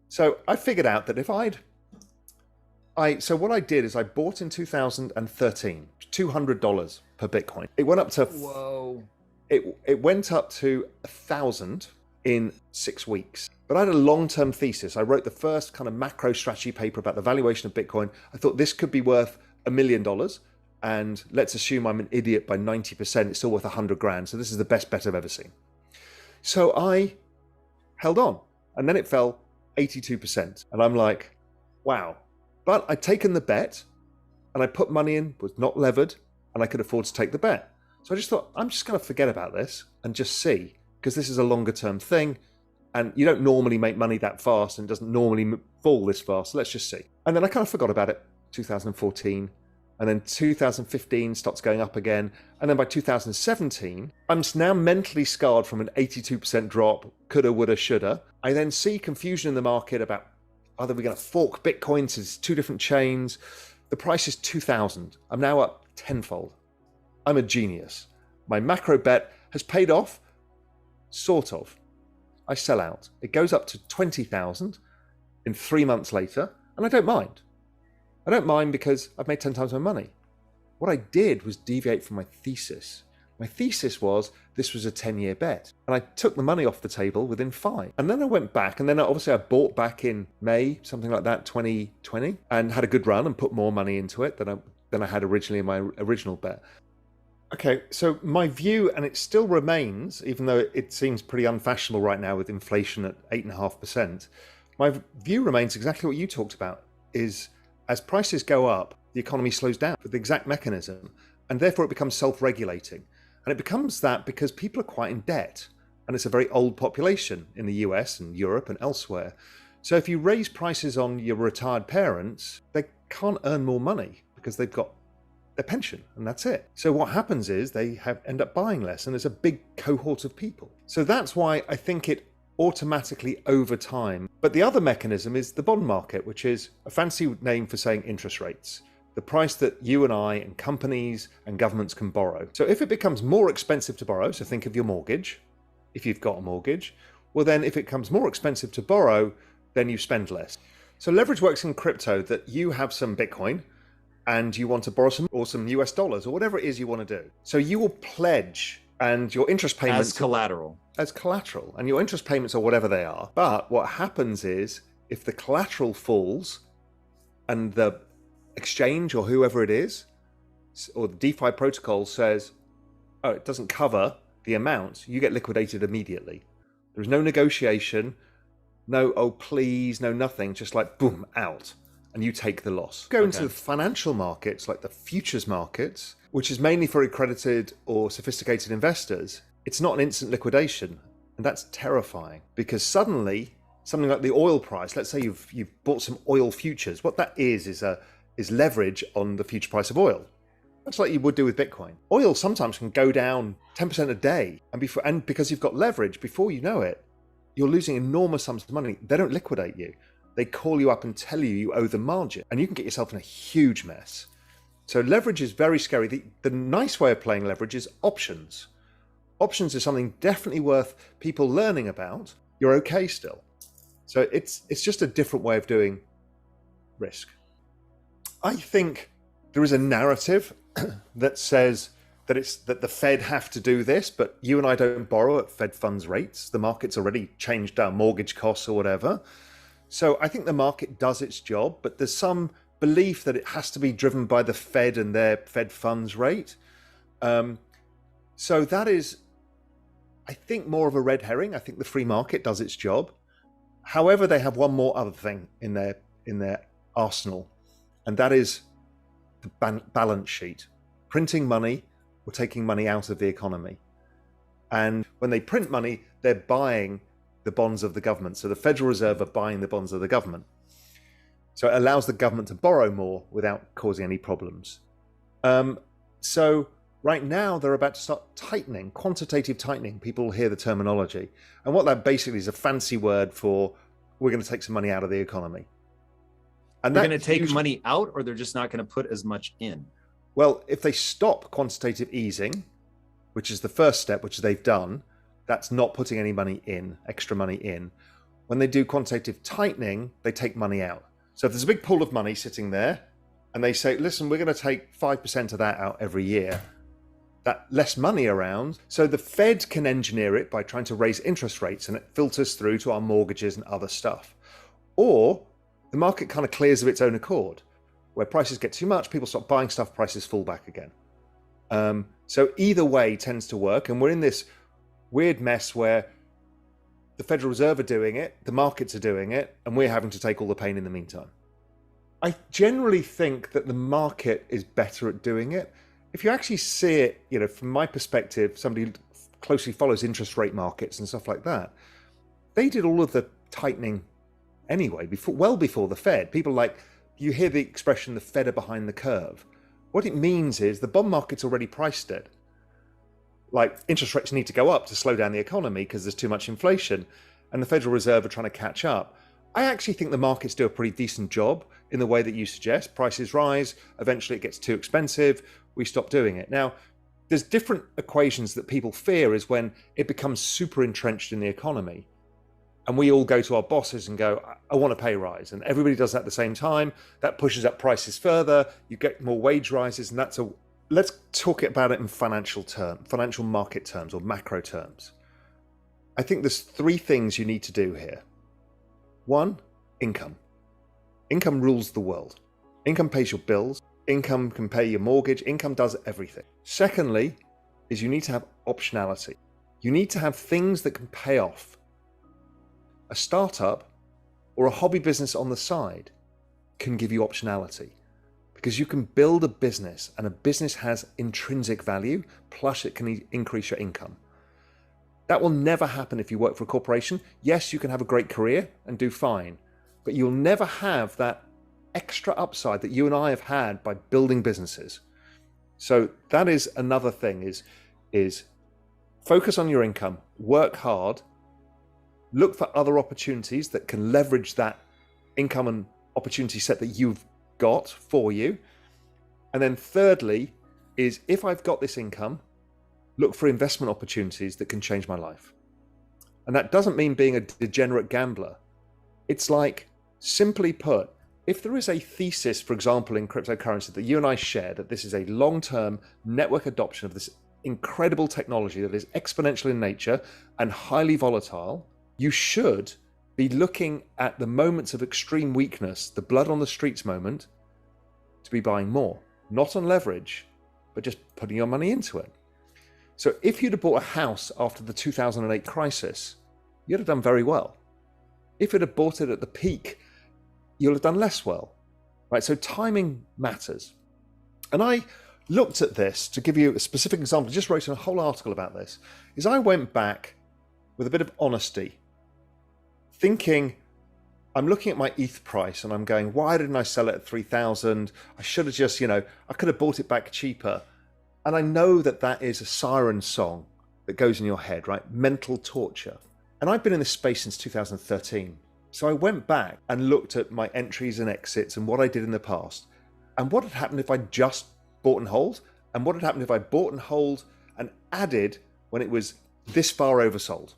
So I figured out that if so what I did is I bought in 2013, $200 per Bitcoin. It went up to, Whoa. it went up to 1,000 in 6 weeks. But I had a long-term thesis. I wrote the first kind of macro strategy paper about the valuation of Bitcoin. I thought this could be worth $1 million. And let's assume I'm an idiot by 90%, it's still worth 100 grand. So this is the best bet I've ever seen. So I held on, and then it fell 82%. And I'm like, wow. But I'd taken the bet, and I put money in, was not levered, and I could afford to take the bet. So I just thought, I'm just going to forget about this and just see, because this is a longer term thing. And you don't normally make money that fast, and it doesn't normally fall this fast. So let's just see. And then I kind of forgot about it, 2014. And then 2015 starts going up again. And then by 2017, I'm now mentally scarred from an 82% drop, coulda, woulda, shoulda. I then see confusion in the market about, are we going to fork Bitcoin to 2 different chains? The price is 2,000. I'm now up tenfold. I'm a genius. My macro bet has paid off, sort of. I sell out. It goes up to 20,000 in 3 months later, and I don't mind. I don't mind because I've made 10 times my money. What I did was deviate from my thesis. My thesis was this was a 10-year bet. And I took the money off the table within 5. And then I went back, and then obviously I bought back in May, something like that, 2020, and had a good run and put more money into it than I had originally in my original bet. Okay, so my view, and it still remains, even though it seems pretty unfashionable right now with inflation at 8.5%, my view remains exactly what you talked about, is as prices go up, the economy slows down with the exact mechanism, and therefore it becomes self-regulating. And it becomes that because people are quite in debt, and it's a very old population in the US and Europe and elsewhere. So if you raise prices on your retired parents, they can't earn more money because they've got their pension, and that's it. So what happens is they end up buying less, and there's a big cohort of people. So that's why I think it automatically over time. But the other mechanism is the bond market, which is a fancy name for saying interest rates, the price that you and I and companies and governments can borrow. So if it becomes more expensive to borrow, so think of your mortgage, if you've got a mortgage, well then if it becomes more expensive to borrow, then you spend less. So leverage works in crypto that you have some Bitcoin and you want to borrow some US dollars or whatever it is you want to do. So you will pledge, and your interest payments as collateral. And your interest payments are whatever they are. But what happens is if the collateral falls and the exchange or whoever it is, or the DeFi protocol says, oh, it doesn't cover the amount, you get liquidated immediately. There's no negotiation, no, oh, please, no, nothing, just like boom, out. And you take the loss. Go into the financial markets, like the futures markets, which is mainly for accredited or sophisticated investors. It's not an instant liquidation, and that's terrifying because suddenly something like the oil price, let's say you've bought some oil futures, what that is leverage on the future price of oil, much like you would do with Bitcoin. Oil sometimes can go down 10% a day, and because you've got leverage, before you know it, you're losing enormous sums of money. They don't liquidate you. They call you up and tell you owe them margin, and you can get yourself in a huge mess. So leverage is very scary. The nice way of playing leverage is options. Options is something definitely worth people learning about. You're okay still. So it's just a different way of doing risk. I think there is a narrative that says that the Fed have to do this, but you and I don't borrow at Fed funds rates. The market's already changed our mortgage costs or whatever. So I think the market does its job, but there's some belief that it has to be driven by the Fed and their Fed funds rate. So that is, I think, more of a red herring. I think the free market does its job. However, they have one more other thing in their arsenal, and that is the balance sheet. Printing money or taking money out of the economy. And when they print money, they're buying the bonds of the government. So the Federal Reserve are buying the bonds of the government. So it allows the government to borrow more without causing any problems. So right now they're about to start tightening, quantitative tightening. People hear the terminology. And what that basically is a fancy word for we're going to take some money out of the economy. And they're going to take money out, or they're just not going to put as much in? Well, if they stop quantitative easing, which is the first step, which they've done, that's not putting any money in, extra money in. When they do quantitative tightening, they take money out. So if there's a big pool of money sitting there and they say, listen, we're going to take 5% of that out every year, that less money around. So the Fed can engineer it by trying to raise interest rates and it filters through to our mortgages and other stuff. Or the market kind of clears of its own accord. Where prices get too much, people stop buying stuff, prices fall back again. So either way tends to work. And we're in this weird mess where the Federal Reserve are doing it, the markets are doing it, and we're having to take all the pain in the meantime. I generally think that the market is better at doing it. If you actually see it, from my perspective, somebody who closely follows interest rate markets and stuff like that, they did all of the tightening anyway, well before the Fed. You hear the expression, the Fed are behind the curve. What it means is the bond market's already priced it. Like, interest rates need to go up to slow down the economy because there's too much inflation, and the Federal Reserve are trying to catch up. I actually think the markets do a pretty decent job in the way that you suggest. Prices rise, eventually it gets too expensive, we stop doing it. Now, there's different equations that people fear is when it becomes super entrenched in the economy. And we all go to our bosses and go, I want a pay rise. And everybody does that at the same time. That pushes up prices further. You get more wage rises. And let's talk about it in financial market terms or macro terms. I think there's three things you need to do here. One, income. Income rules the world. Income pays your bills. Income can pay your mortgage. Income does everything. Secondly, is you need to have optionality. You need to have things that can pay off. A startup or a hobby business on the side can give you optionality because you can build a business and a business has intrinsic value, plus it can increase your income. That will never happen if you work for a corporation. Yes, you can have a great career and do fine, but you'll never have that extra upside that you and I have had by building businesses. So that is another thing is focus on your income, work hard, look for other opportunities that can leverage that income and opportunity set that you've got for you. And then thirdly is, if I've got this income, look for investment opportunities that can change my life. And that doesn't mean being a degenerate gambler. It's like, simply put, if there is a thesis, for example, in cryptocurrency that you and I share, that this is a long-term network adoption of this incredible technology that is exponential in nature and highly volatile, you should be looking at the moments of extreme weakness, the blood on the streets moment, to be buying more. Not on leverage, but just putting your money into it. So if you'd have bought a house after the 2008 crisis, you'd have done very well. If you'd have bought it at the peak, you'll have done less well. Right? So timing matters. And I looked at this to give you a specific example, just wrote a whole article about this, is I went back with a bit of honesty, thinking, I'm looking at my ETH price and I'm going, why didn't I sell it at 3,000? I should have just, I could have bought it back cheaper. And I know that that is a siren song that goes in your head, right? Mental torture. And I've been in this space since 2013. So I went back and looked at my entries and exits and what I did in the past. And what had happened if I just bought and hold? And what had happened if I bought and hold and added when it was this far oversold?